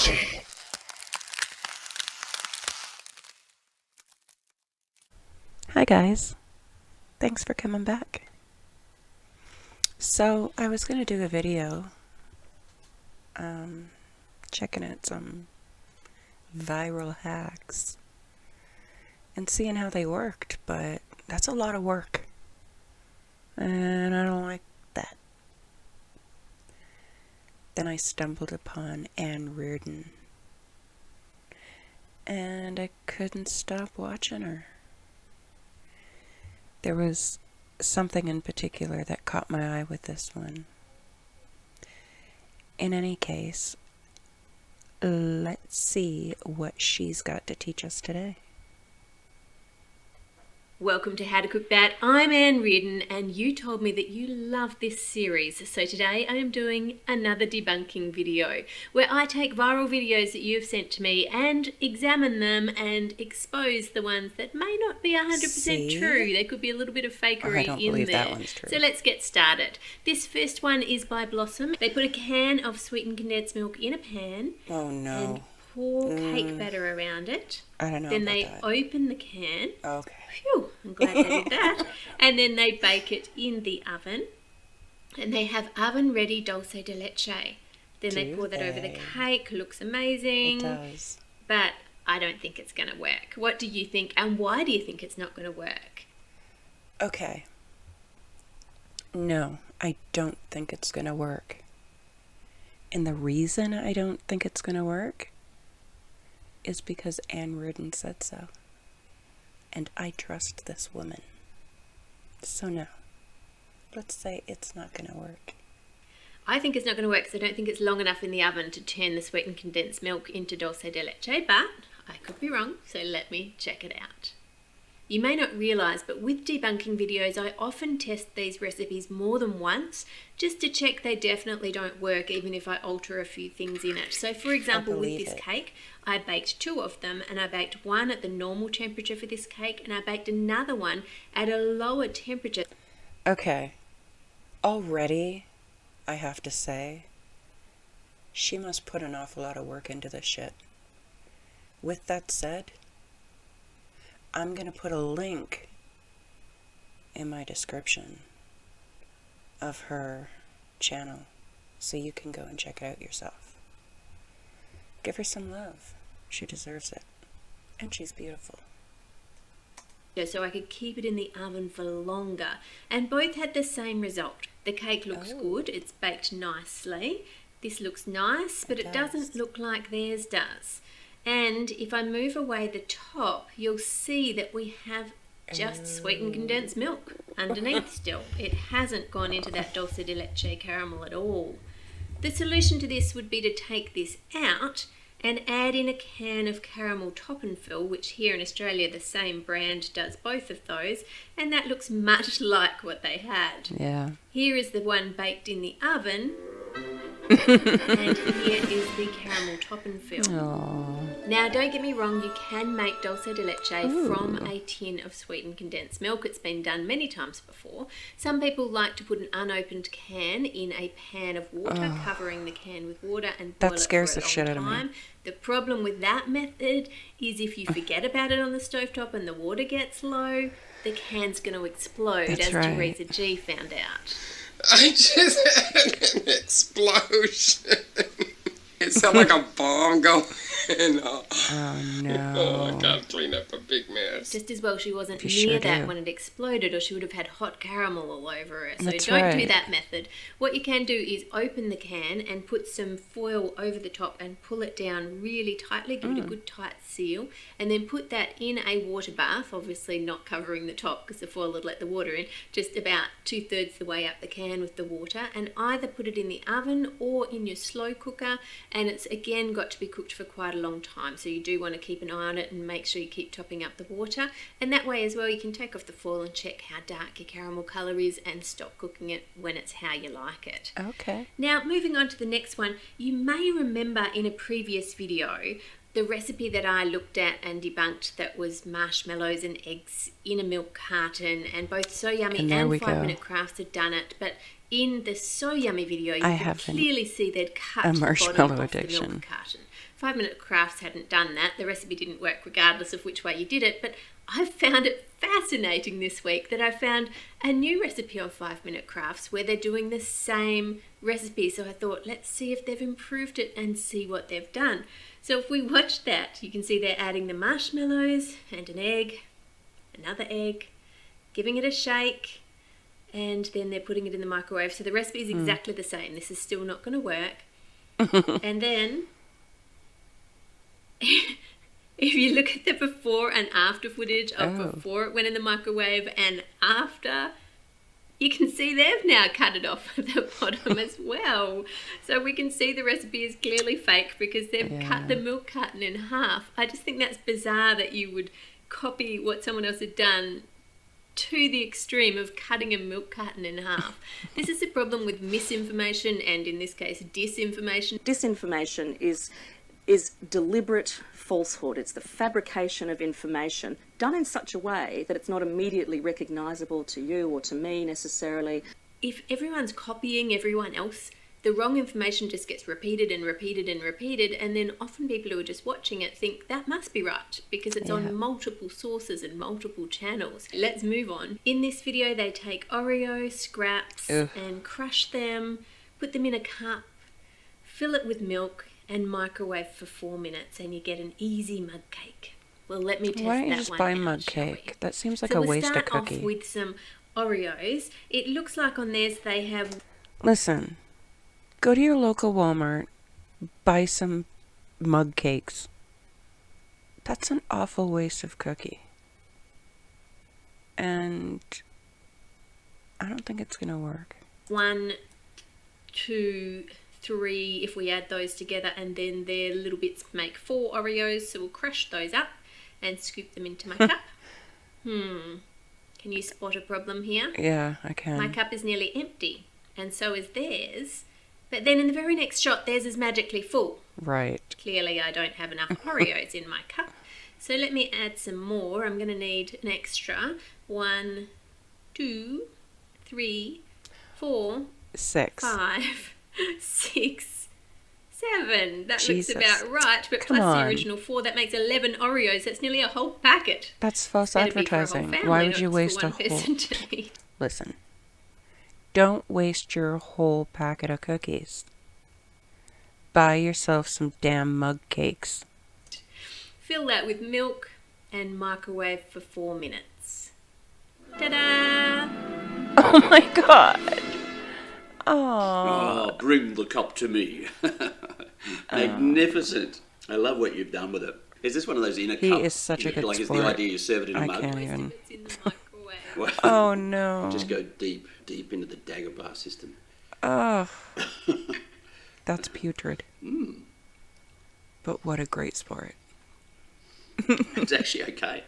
Leche. Hi guys, thanks for coming back. So I was going to do a video checking out some viral hacks and seeing how they worked, but that's a lot of work and I don't like that. Then I stumbled upon Ann Reardon and I couldn't stop watching her. There was something in particular that caught my eye with this one. In any case, let's see what she's got to teach us today. Welcome to How to Cook That. I'm Ann Reardon and you told me that you love this series. So today I am doing another debunking video where I take viral videos that you have sent to me and examine them and expose the ones that may not be 100% true. There could be a little bit of fakery I don't in believe there. that one's true. So let's get started. This first one is by Blossom. They put a can of sweetened condensed milk in a pan. Oh no. And pour cake batter around it. I don't know Then about they that. open the can. Okay. Phew, I'm glad they did that. And then they bake it in the oven. And they have oven-ready Dulce De Leche. Then they pour that over the cake. Looks amazing. It does. But I don't think it's going to work. What do you think? And why do you think it's not going to work? Okay. No, I don't think it's going to work. And the reason I don't think it's going to work is because Ann Reardon said so. And I trust this woman. So no. Let's say it's not going to work. I think it's not going to work because I don't think it's long enough in the oven to turn the sweetened condensed milk into Dulce De Leche, but I could be wrong, so let me check it out. You may not realise, but with debunking videos, I often test these recipes more than once just to check they definitely don't work, even if I alter a few things in it. So for example, with this cake, I baked 2 of them, and I baked one at the normal temperature for this cake, and I baked another one at a lower temperature. Okay. Already, I have to say, she must put an awful lot of work into this shit. With that said, I'm going to put a link in my description of her channel so you can go and check it out yourself. Give her some love. She deserves it. And she's beautiful. So I could keep it in the oven for longer. And both had the same result. The cake looks good. It's baked nicely. This looks nice, but it doesn't look like theirs does. And if I move away the top, you'll see that we have just sweetened condensed milk underneath still. It hasn't gone into that Dulce De Leche caramel at all. The solution to this would be to take this out and add in a can of caramel top and fill, which here in Australia the same brand does both of those, and that looks much like what they had. Yeah. Here is the one baked in the oven. And here is the caramel top and fill. Aww. Now, don't get me wrong, you can make Dulce De Leche from a tin of sweetened condensed milk. It's been done many times before. Some people like to put an unopened can in a pan of water, covering the can with water and boil That it scares for the a shit long out of me. time. The problem with that method is if you forget about it on the stovetop and the water gets low, the can's going to explode, That's as right. Teresa G found out. I just had an explosion. It sounded like a bomb going off. Oh no. Oh, I gotta clean up a big mess. Just as well she wasn't You near sure that do. when it exploded, or she would have had hot caramel all over her. So That's don't do right. that method. What you can do is open the can and put some foil over the top and pull it down really tightly, give it a good tight seal, and then put that in a water bath, obviously not covering the top because the foil would let the water in, just about 2/3 the way up the can with the water, and either put it in the oven or in your slow cooker, and it's again got to be cooked for quite a long time, so you do want to keep an eye on it and make sure you keep topping up the water, and that way as well you can take off the foil and check how dark your caramel colour is and stop cooking it when it's how you like it. Okay. Now moving on to the next one, you may remember in a previous video the recipe that I looked at and debunked that was marshmallows and eggs in a milk carton, and both So Yummy and 5 Minute Crafts had done it, but in the So Yummy video you could clearly see they'd cut the bottom marshmallow off the addiction. milk carton. 5 Minute Crafts hadn't done that. The recipe didn't work regardless of which way you did it, but I found it fascinating this week that I found a new recipe on 5 Minute Crafts where they're doing the same recipe. So I thought, let's see if they've improved it and see what they've done. So if we watch that, you can see they're adding the marshmallows and an egg, another egg, giving it a shake, and then they're putting it in the microwave. So the recipe is exactly the same. This is still not going to work. And then if you look at the before and after footage of before it went in the microwave and after, you can see they've now cut it off at the bottom as well. So we can see the recipe is clearly fake because they've cut the milk carton in half. I just think that's bizarre that you would copy what someone else had done to the extreme of cutting a milk carton in half. This is the problem with misinformation and, in this case, disinformation. Disinformation is deliberate falsehood. It's the fabrication of information done in such a way that it's not immediately recognisable to you or to me necessarily. If everyone's copying everyone else, the wrong information just gets repeated and repeated and repeated, and then often people who are just watching it think that must be right because it's on multiple sources and multiple channels. Let's move on. In this video, they take Oreo scraps and crush them, put them in a cup, fill it with milk, and microwave for 4 minutes, and you get an easy mug cake. Well, let me test that one. Why don't you just buy out, mug shall we? cake? That seems like a waste of cookie. So we'll start off with some Oreos. It looks like on theirs they have... Listen, go to your local Walmart, buy some mug cakes. That's an awful waste of cookie. And I don't think it's going to work. 1, 2, 3 if we add those together, and then their little bits make 4 Oreos, so we'll crush those up and scoop them into my cup. Can you spot a problem here? Yeah, I can. My cup is nearly empty, and so is theirs, but then in the very next shot theirs is magically full. Right. Clearly I don't have enough Oreos in my cup, so let me add some more. I'm going to need an extra 1, 2, 3, 4, 6, 5, 6, 7. That Jesus. looks about right, but Come plus on. the original 4, that makes 11 Oreos. That's nearly a whole packet. That's false Better be for a whole advertising. family, Why would not you just waste for a one whole... person to eat. Listen, don't waste your whole packet of cookies. Buy yourself some damn mug cakes. Fill that with milk and microwave for 4 minutes. Ta-da! Oh my god. Oh. Oh, bring the cup to me. Magnificent. I love what you've done with it. Is this one of those in a cup? He is such a good Like, sport. is the idea you serve it in a I mug? can't even. It's in the microwave. Well, Oh no. just go deep into the Dagobah system. Oh. That's putrid. But what a great sport. It's actually okay.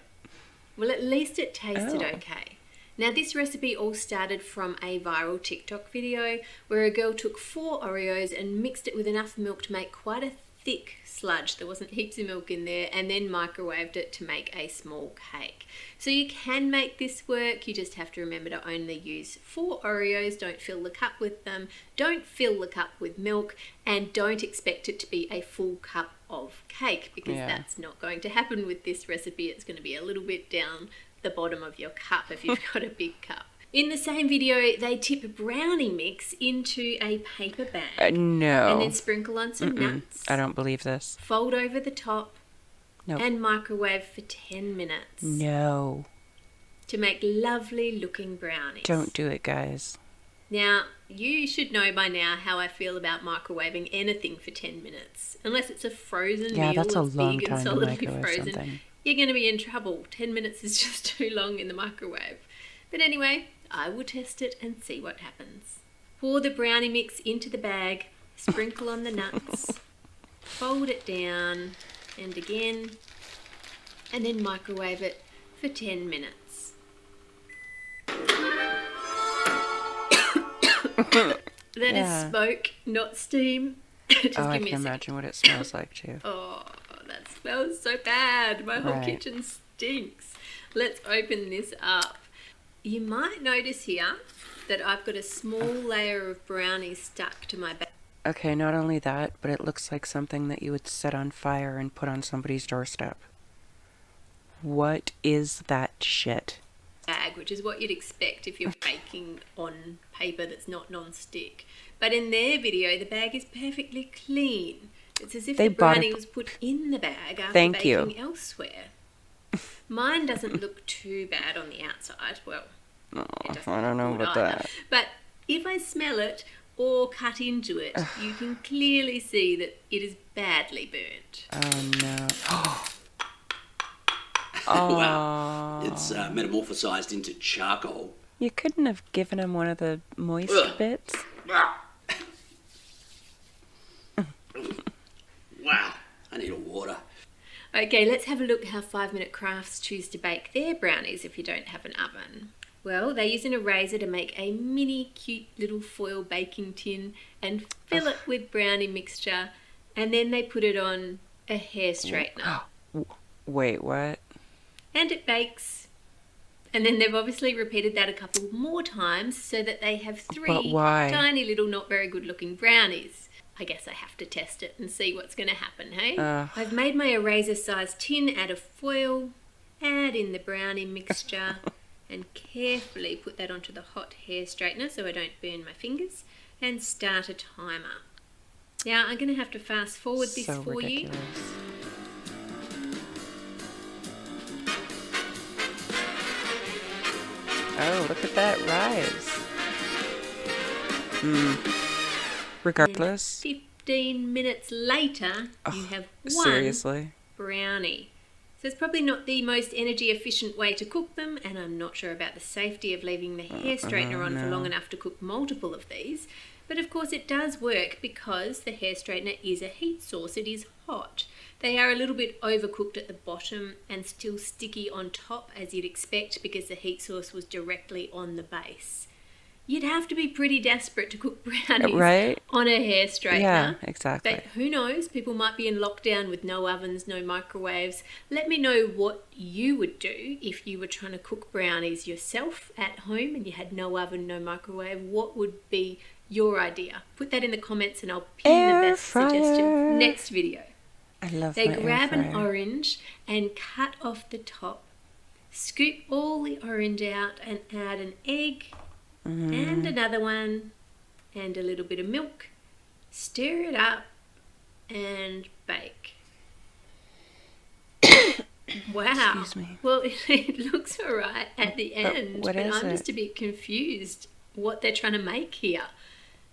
Well, at least it tasted Oh. okay. Now, this recipe all started from a viral TikTok video where a girl took 4 Oreos and mixed it with enough milk to make quite a thick sludge. There wasn't heaps of milk in there, and then microwaved it to make a small cake. So you can make this work. You just have to remember to only use 4 Oreos. Don't fill the cup with them. Don't fill the cup with milk, and don't expect it to be a full cup of cake because that's not going to happen with this recipe. It's going to be a little bit down the bottom of your cup if you've got a big cup. In the same video, they tip brownie mix into a paper bag. No. And then sprinkle on some nuts. I don't believe this. Fold over the top. Nope. And microwave for 10 minutes. No. To make lovely looking brownies. Don't do it, guys. Now, you should know by now how I feel about microwaving anything for 10 minutes. Unless it's a frozen meal That's a that's long big and time to solidly microwave frozen. something. You're going to be in trouble. 10 minutes is just too long in the microwave. But anyway, I will test it and see what happens. Pour the brownie mix into the bag, sprinkle on the nuts, fold it down, and again, and then microwave it for 10 minutes. That is smoke, not steam. Just I give me can a second. imagine what it smells like too. Oh, that smells so bad. My whole kitchen stinks. Let's open this up. You might notice here that I've got a small layer of brownies stuck to my bag. Okay, not only that, but it looks like something that you would set on fire and put on somebody's doorstep. What is that shit? Bag, which is what you'd expect if you're baking on paper that's not non-stick. But in their video, the bag is perfectly clean. It's as if the brownie was put in the bag after baking elsewhere. Mine doesn't look too bad on the outside. Well, I don't know about that. But if I smell it or cut into it, you can clearly see that it is badly burnt. Oh no. Wow. It's metamorphosized into charcoal. You couldn't have given him one of the moist bits? Wow. I need a water. Okay, let's have a look how 5 Minute Crafts choose to bake their brownies if you don't have an oven. Well, they use an eraser to make a mini cute little foil baking tin and fill it with brownie mixture, and then they put it on a hair straightener. Wait, what? And it bakes. And then they've obviously repeated that a couple more times so that they have 3 tiny little not very good looking brownies. I guess I have to test it and see what's going to happen, hey? I've made my eraser size tin out of foil, add in the brownie mixture and carefully put that onto the hot hair straightener so I don't burn my fingers, and start a timer. Now I'm going to have to fast forward this for you. Oh, look at that rise. Regardless. 15 minutes later, you have one brownie. So it's probably not the most energy efficient way to cook them, and I'm not sure about the safety of leaving the hair straightener on for long enough to cook multiple of these. But of course it does work because the hair straightener is a heat source. It is hot. They are a little bit overcooked at the bottom and still sticky on top, as you'd expect, because the heat source was directly on the base. You'd have to be pretty desperate to cook brownies on a hair straightener. Yeah, exactly. But who knows? People might be in lockdown with no ovens, no microwaves. Let me know what you would do if you were trying to cook brownies yourself at home and you had no oven, no microwave. What would be your idea? Put that in the comments and I'll pin the best suggestion next video. I love They my grab air an fryer. orange and cut off the top, scoop all the orange out and add an egg and another one and a little bit of milk. Stir it up and bake. Wow. Excuse me. Well, it looks all right at the end, what but is I'm it? just a bit confused what they're trying to make here.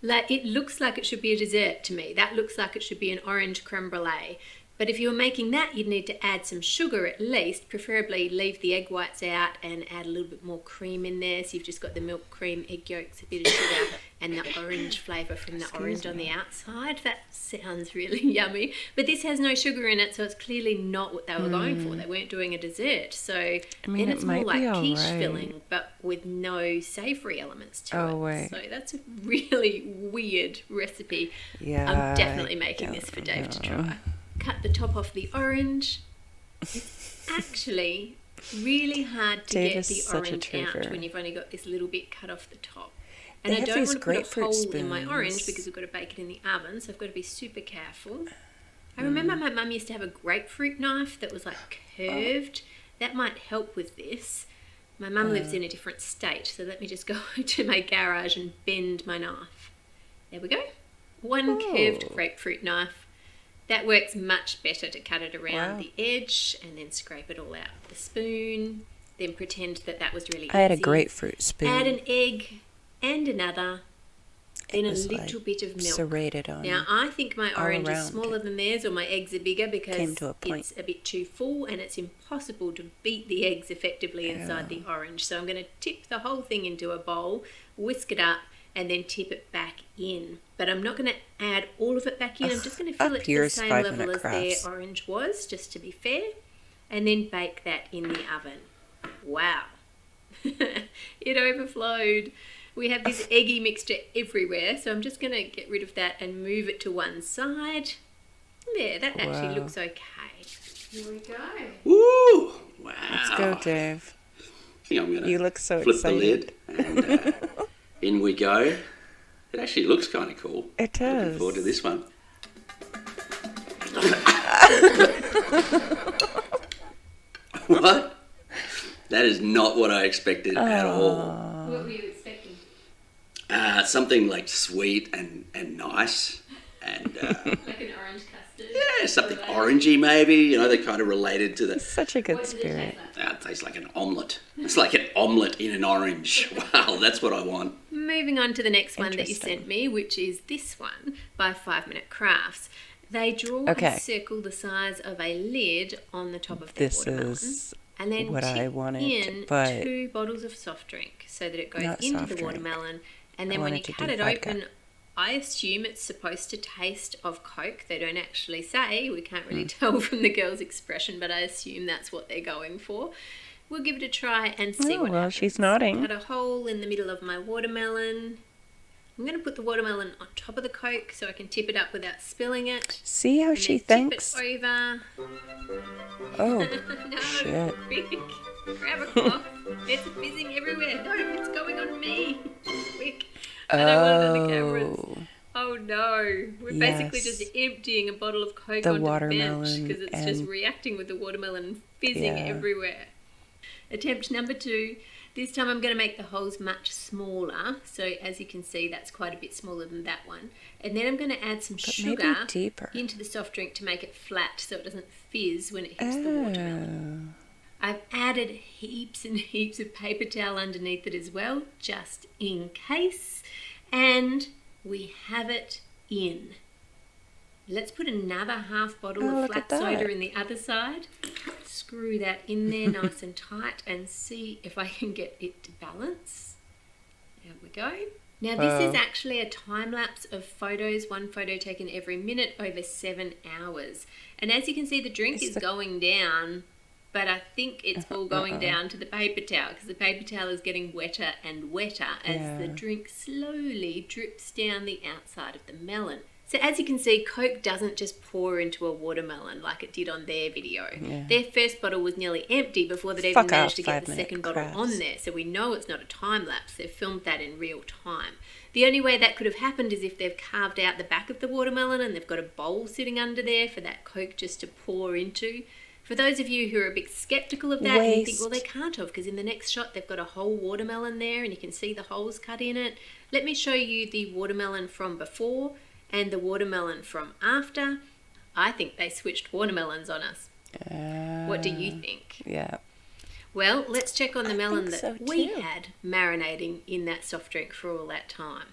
Like, it looks like it should be a dessert to me. That looks like it should be an orange creme brulee. But if you were making that, you'd need to add some sugar at least, preferably leave the egg whites out and add a little bit more cream in there. So you've just got the milk, cream, egg yolks, a bit of sugar, and the orange flavour from the orange on the outside. That sounds really yummy. But this has no sugar in it, so it's clearly not what they were going for. They weren't doing a dessert. So then it's more like quiche filling, but with no savoury elements to it. So that's a really weird recipe. Yeah, I'm definitely making this for Dave to try. Cut the top off the orange. It's actually really hard to get the orange out when you've only got this little bit cut off the top. And I don't want to put a hole in my orange because we've got to bake it in the oven, so I've got to be super careful. I remember my mum used to have a grapefruit knife that was like curved. That might help with this. My mum lives in a different state, so let me just go to my garage and bend my knife. There we go. One curved grapefruit knife. That works much better to cut it around the edge and then scrape it all out with the spoon. Then pretend that that was really easy. I had a grapefruit spoon. Add an egg and another. Then a little bit of milk. Serrated on. Now, I think my orange is smaller than theirs, or my eggs are bigger because it's a bit too full and it's impossible to beat the eggs effectively inside the orange. So I'm going to tip the whole thing into a bowl, whisk it up, and then tip it back in. But I'm not going to add all of it back in. I'm just going to fill it to the same level as their orange was, just to be fair. And then bake that in the oven. Wow. It overflowed. We have this eggy mixture everywhere, so I'm just going to get rid of that and move it to one side. There, that actually looks okay. Here we go. Woo! Wow. Let's go, Dave. I think I'm going to You look so flip excited. the lid and in we go. It actually looks kind of cool. It does. Looking forward to this one. What? That is not what I expected at all. What were you expecting? Something like sweet and nice. And Like an orange custard? yeah, something orangey maybe. You know, they're kind of related to the... Such a good What did it spirit. taste like? It tastes like an omelette. It's like an omelette in an orange. Wow, that's what I want. Moving on to the next one that you Interesting. sent me, which is this one by 5 Minute Crafts. They draw Okay. a circle the size of a lid on the top of the This watermelon. is And then what I tip wanted, in but 2 bottles of soft drink so that it goes not into soft the drink. watermelon. And I then when you wanted to cut do it vodka. open, I assume it's supposed to taste of Coke. They don't actually say. We can't really tell from the girl's expression, but I assume that's what they're going for. We'll give it a try and see Oh, what well, happens. she's nodding. Got a hole in the middle of my watermelon. I'm going to put the watermelon on top of the Coke so I can tip it up without spilling it. See how And she then thinks? Tip it over. Oh, No, shit. quick. Grab a cloth. It's fizzing everywhere. No, it's going on me. Quick. I don't want it on the cameras. Oh, Oh no. We're basically Yes. just emptying a bottle of Coke The onto the bench watermelon because it's just and- reacting with the watermelon and fizzing Yeah. everywhere. Attempt number 2. This time I'm going to make the holes much smaller. So as you can see, that's quite a bit smaller than that one. And then I'm going to add some maybe sugar deeper. into the soft drink to make it flat so it doesn't fizz when it hits the watermelon. Oh. I've added heaps and heaps of paper towel underneath it as well, just in case. And we have it in. Let's put another half bottle Oh, of look flat at that. soda in the other side. Screw that in there nice and tight and see if I can get it to balance. There we go. Now this is actually a time lapse of photos, one photo taken every minute over 7 hours. And as you can see, the drink is going down, but I think it's all going down to the paper towel because the paper towel is getting wetter and wetter as the drink slowly drips down the outside of the melon. So as you can see, Coke doesn't just pour into a watermelon like it did on their video. Their first bottle was nearly empty before they'd even Fuck managed off, to get 5 the Minute second bottle Crafts. on there. So we know it's not a time lapse. They've filmed that in real time. The only way that could have happened is if they've carved out the back of the watermelon and they've got a bowl sitting under there for that Coke just to pour into. For those of you who are a bit sceptical of that and you think, well, they can't have because in the next shot they've got a whole watermelon there and you can see the holes cut in it. Let me show you the watermelon from before and the watermelon from after. I think they switched watermelons on us. What do you think? Yeah. Well, let's check on the melon think that so we too. had marinating in that soft drink for all that time.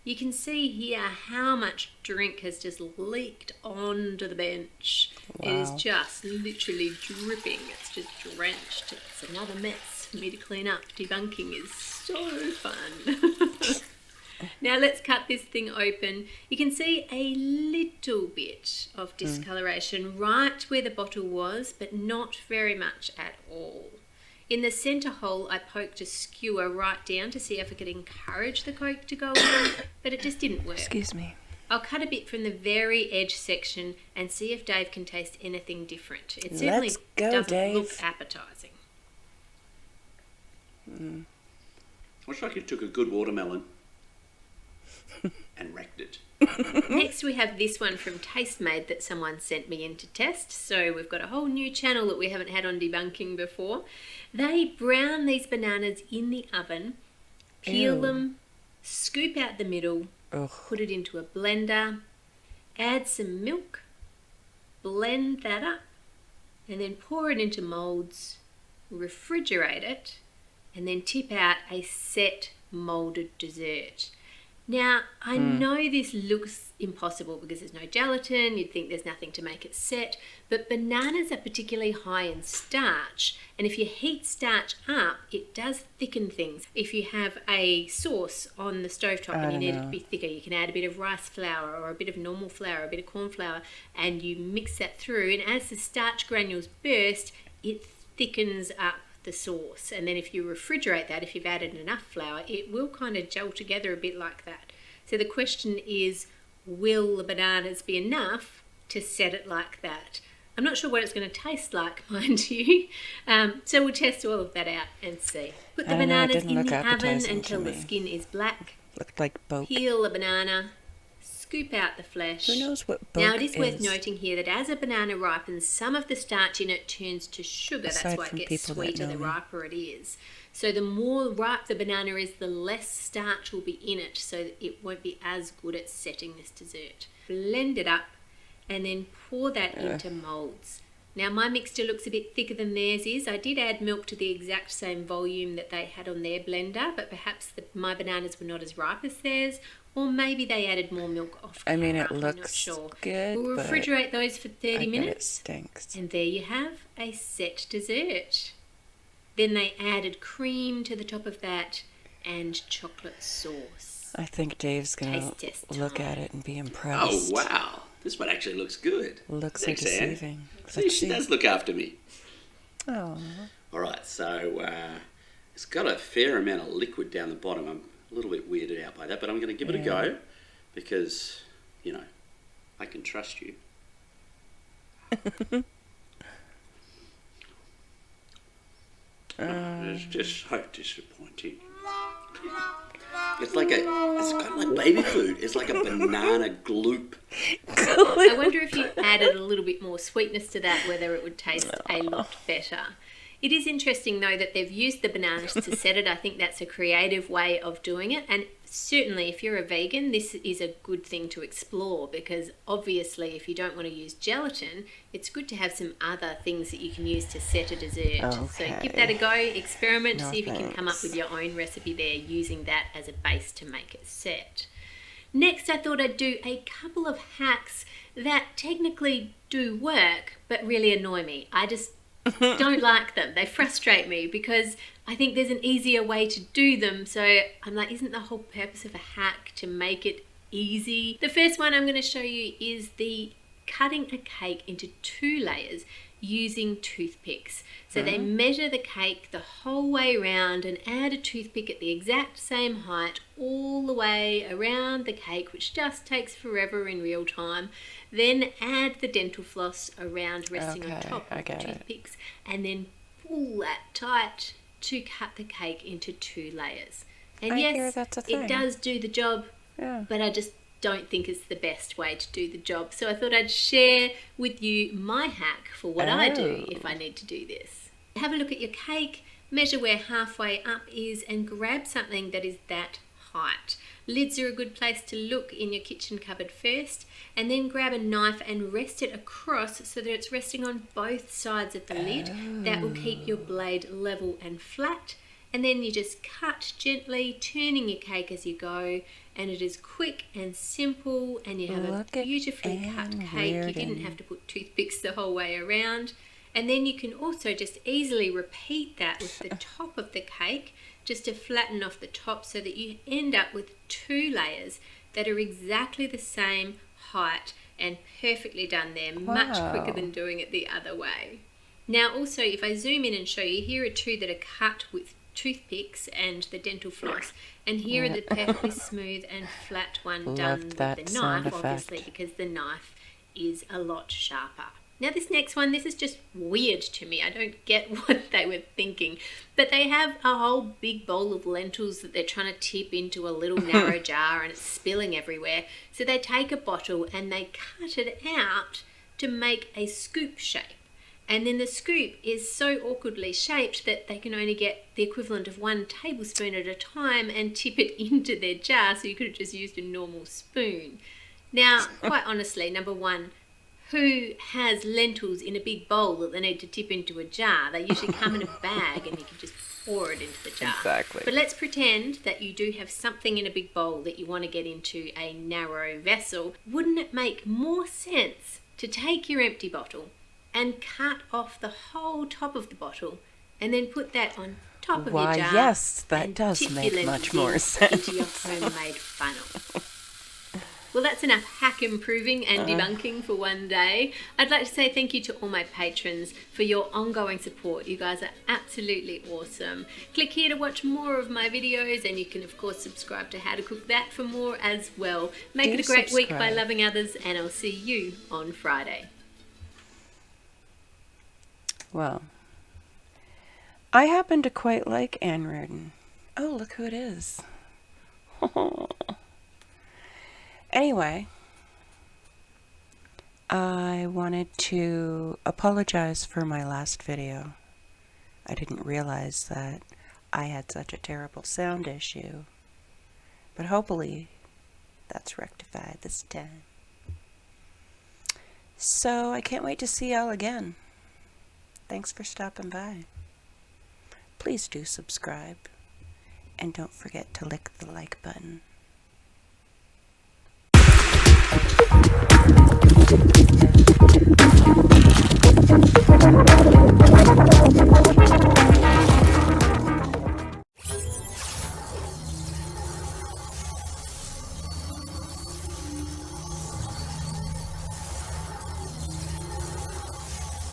You can see here how much drink has just leaked onto the bench. It is Wow. just literally dripping. It's just drenched. It's another mess for me to clean up. Debunking is so fun. Now let's cut this thing open. You can see a little bit of discoloration right where the bottle was, but not very much at all. In the centre hole, I poked a skewer right down to see if I could encourage the Coke to go in, but it just didn't work. Excuse me. I'll cut a bit from the very edge section and see if Dave can taste anything different. It certainly Let's go, doesn't Dave. look appetising. Looks like you took a good watermelon and wrecked it. Next we have this one from Tastemade that someone sent me in to test. So we've got a whole new channel that we haven't had on debunking before. They brown these bananas in the oven, peel Ew. them, scoop out the middle, Ugh. put it into a blender, add some milk, blend that up, and then pour it into moulds, refrigerate it, and then tip out a set moulded dessert. Now, I know this looks impossible because there's no gelatin, you'd think there's nothing to make it set, but bananas are particularly high in starch, and if you heat starch up, it does thicken things. If you have a sauce on the stovetop and you need it to be thicker, you can add a bit of rice flour or a bit of normal flour, a bit of corn flour, and you mix that through, and as the starch granules burst, it thickens up the sauce. And then if you refrigerate that, if you've added enough flour, it will kind of gel together a bit like that. So the question is, will the bananas be enough to set it like that? I'm not sure what it's going to taste like, mind you. So we'll test all of that out and see. Put the I don't know, it bananas didn't in look the oven appetizing to until the me. skin is black. Looked like boke. Peel a banana, scoop out the flesh. Who knows what boke Now it is worth is? noting here that as a banana ripens, some of the starch in it turns to sugar. Aside That's why from it gets people that sweeter know the me. riper it is. So the more ripe the banana is, the less starch will be in it, so that it won't be as good at setting this dessert. Blend it up and then pour that into moulds. Now my mixture looks a bit thicker than theirs is. I did add milk to the exact same volume that they had on their blender, but perhaps my bananas were not as ripe as theirs, or maybe they added more milk off I mean, it camera, I'm not looks sure. good, We'll but refrigerate those for 30 I bet it minutes. stinks. And there you have a set dessert. Then they added cream to the top of that and chocolate sauce. I think Dave's gonna Taste test look time. at it and be Oh, impressed. wow. This one actually looks good. Looks Thanks, like Anne. deceiving. See, Let's she see. does look after me. Oh, All right, so it's got a fair amount of liquid down the bottom. I'm a little bit weirded out by that, but I'm going to give it a go because, you know, I can trust you. It's just so disappointing. It's kind of like baby food. It's like a banana gloop. I wonder if you added a little bit more sweetness to that, whether it would taste a lot better. It is interesting, though, that they've used the bananas to set it. I think that's a creative way of doing it. And certainly, if you're a vegan, this is a good thing to explore because obviously, if you don't want to use gelatin, it's good to have some other things that you can use to set a dessert. So give that a go, experiment, No see if you can come up thanks. with your own recipe there using that as a base to make it set. Next, I thought I'd do a couple of hacks that technically do work, but really annoy me. I just don't like them. They frustrate me because I think there's an easier way to do them. So I'm like, isn't the whole purpose of a hack to make it easy? The first one I'm going to show you is the cutting a cake into 2 layers using toothpicks. So they measure the cake the whole way around and add a toothpick at the exact same height all the way around the cake, which just takes forever in real time. Then add the dental floss around resting on Okay, top I of the get it. toothpicks and then pull that tight to cut the cake into 2 layers. And I yes, hear that's a it thing. does do the job, yeah. but I just don't think it's the best way to do the job. So I thought I'd share with you my hack for what I do if I need to do this. Have a look at your cake, measure where halfway up is, and grab something that is that height. Lids are a good place to look in your kitchen cupboard first, and then grab a knife and rest it across so that it's resting on both sides of the lid. That will keep your blade level and flat. And then you just cut gently, turning your cake as you go, and it is quick and simple, and you have Look a at beautifully cut Ann cake. You didn't Reardon. have to put toothpicks the whole way around. And then you can also just easily repeat that with the top of the cake, just to flatten off the top so that you end up with 2 layers that are exactly the same height and perfectly done there, much quicker Wow. than doing it the other way. Now also, if I zoom in and show you, here are 2 that are cut with toothpicks and the dental floss, and here are the perfectly smooth and flat one done with that the sound knife, obviously, effect. because the knife is a lot sharper. Now this next one, this is just weird to me. I don't get what they were thinking. But they have a whole big bowl of lentils that they're trying to tip into a little narrow jar, and it's spilling everywhere. So they take a bottle and they cut it out to make a scoop shape. And then the scoop is so awkwardly shaped that they can only get the equivalent of 1 tablespoon at a time and tip it into their jar, so you could have just used a normal spoon. Now, quite honestly, number one, who has lentils in a big bowl that they need to tip into a jar? They usually come in a bag and you can just pour it into the jar. Exactly. But let's pretend that you do have something in a big bowl that you want to get into a narrow vessel. Wouldn't it make more sense to take your empty bottle and cut off the whole top of the bottle and then put that on top of Why, your jar? yes, that and does tip make your much lentils more into your sense. homemade funnel. Well, that's enough hack improving and debunking for one day. I'd like to say thank you to all my patrons for your ongoing support. You guys are absolutely awesome. Click here to watch more of my videos, and you can of course subscribe to How to Cook That for more as well. Make Do it a great week by subscribe. loving others, and I'll see you on Friday. Well, I happen to quite like Ann Reardon. Oh, look who it is. Anyway, I wanted to apologize for my last video. I didn't realize that I had such a terrible sound issue, but hopefully that's rectified this time. So I can't wait to see y'all again. Thanks for stopping by. Please do subscribe, and don't forget to lick the like button.